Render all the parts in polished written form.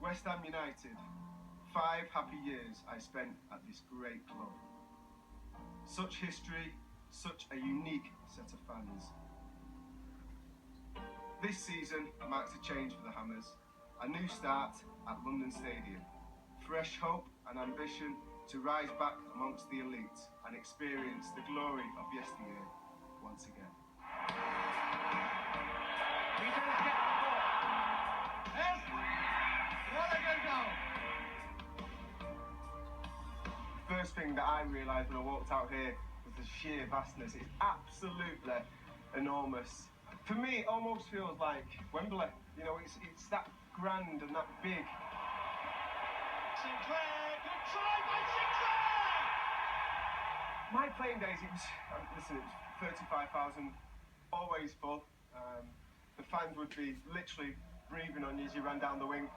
West Ham United. 5 happy years I spent at this great club. Such history, such a unique set of fans. This season marks a change for the Hammers. A new start at London Stadium. Fresh hope and ambition to rise back amongst the elite and experience the glory of yesteryear once again. He does get the ball. Yes! What a good goal! First thing that I realised when I walked out here was the sheer vastness. It's absolutely enormous. For me, it almost feels like Wembley. You know, it's that grand and that big. Sinclair, good try by Sinclair! My playing days, it was 35,000, always full. The fans would be literally breathing on you as you ran down the wing.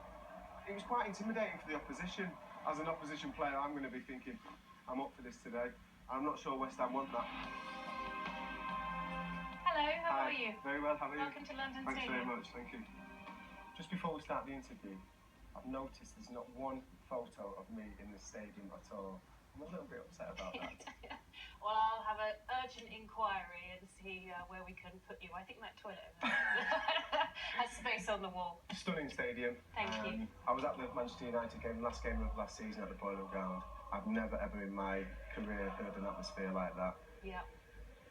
It was quite intimidating for the opposition. As an opposition player, I'm going to be thinking, I'm up for this today. I'm not sure West Ham want that. Hello, how Hi. are you? Very well, how are you? Welcome to London Thanks Stadium. very much, thank you. Just before we start the interview, I've noticed there's not one photo of me in the stadium at all. I'm a little bit upset about that. Well, I'll have an urgent inquiry and see where we can put you. I think that toilet over there has space on the wall. Stunning stadium. Thank you. I was at the Manchester United game, last game of last season at the Boiler Ground. I've never ever in my career heard an atmosphere like that. Yeah.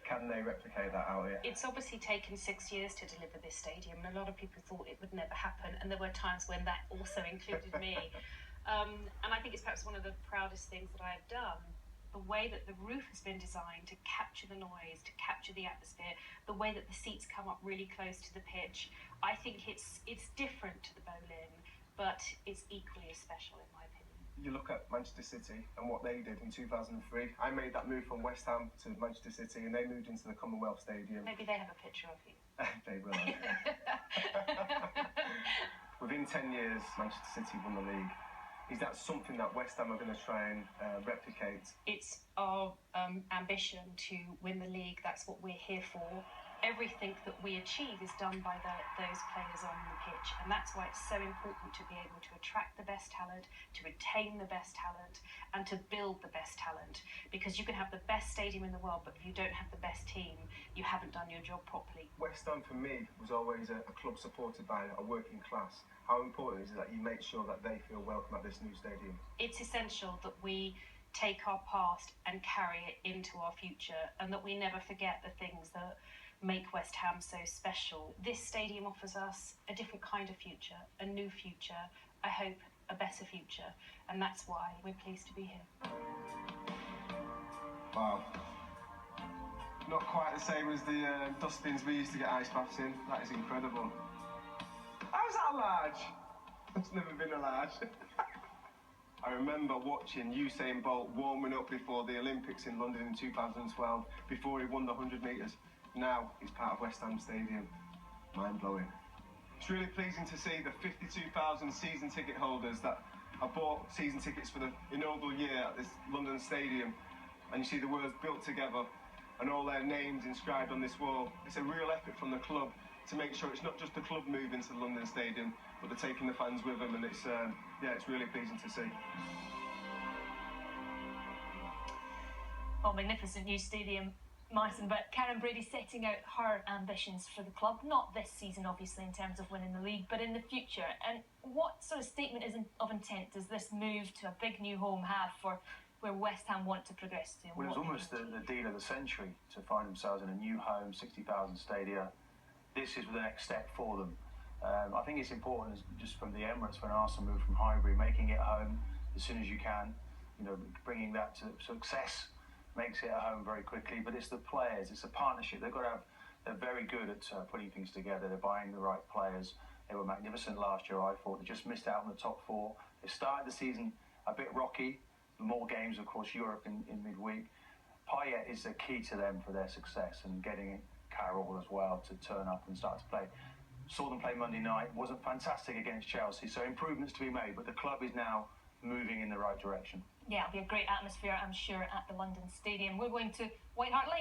Can they replicate that out here? It's obviously taken 6 years to deliver this stadium, and a lot of people thought it would never happen, and there were times when that also included me. And I think it's perhaps one of the proudest things that I have done. The way that the roof has been designed to capture the noise, to capture the atmosphere, the way that the seats come up really close to the pitch. I think it's different to the Boleyn, but it's equally as special in my opinion. You look at Manchester City and what they did in 2003. I made that move from West Ham to Manchester City and they moved into the Commonwealth Stadium. Maybe they have a picture of you. They will. Within 10 years, Manchester City won the league. Is that something that West Ham are going to try and replicate? It's our ambition to win the league. That's what we're here for. Everything that we achieve is done by those players on the pitch, and that's why it's so important to be able to attract the best talent, to retain the best talent, and to build the best talent. Because you can have the best stadium in the world, but if you don't have the best team, you haven't done your job properly. West Ham, for me, was always a club supported by a working class. How important is it that you make sure that they feel welcome at this new stadium? It's essential that we take our past and carry it into our future, and that we never forget the things that make West Ham so special. This stadium offers us a different kind of future, a new future, I hope a better future, and that's why we're pleased to be here. Wow. Not quite the same as the dustbins we used to get ice baths in. That is incredible. How's that a large? It's never been a large. I remember watching Usain Bolt warming up before the Olympics in London in 2012, before he won the 100 metres. Now he's part of West Ham Stadium. Mind-blowing. It's really pleasing to see the 52,000 season ticket holders that have bought season tickets for the inaugural year at this London Stadium. And you see the words built together and all their names inscribed on this wall. It's a real effort from the club to make sure it's not just the club moving to the London Stadium, but they're taking the fans with them, and it's really pleasing to see. Oh, magnificent new stadium, Martin, but Karen Brady setting out her ambitions for the club, not this season obviously in terms of winning the league, but in the future. And what sort of statement of intent does this move to a big new home have for where West Ham want to progress to? Well, it was almost the deal of the century to find themselves in a new home, 60,000 stadia. This is the next step for them. I think it's important, just from the Emirates, when Arsenal moved from Highbury, making it home as soon as you can, bringing that to success makes it at home very quickly. But it's the players, it's a partnership. They're very good at putting things together. They're buying the right players. They were magnificent last year, I thought. They just missed out on the top 4. They started the season a bit rocky. More games, of course, Europe in midweek. Payet is the key to them for their success, and getting Carroll as well to turn up and start to play. Saw them play Monday night, wasn't fantastic against Chelsea, so improvements to be made, but the club is now moving in the right direction. Yeah, it'll be a great atmosphere, I'm sure, at the London Stadium. We're going to White Hart Lane.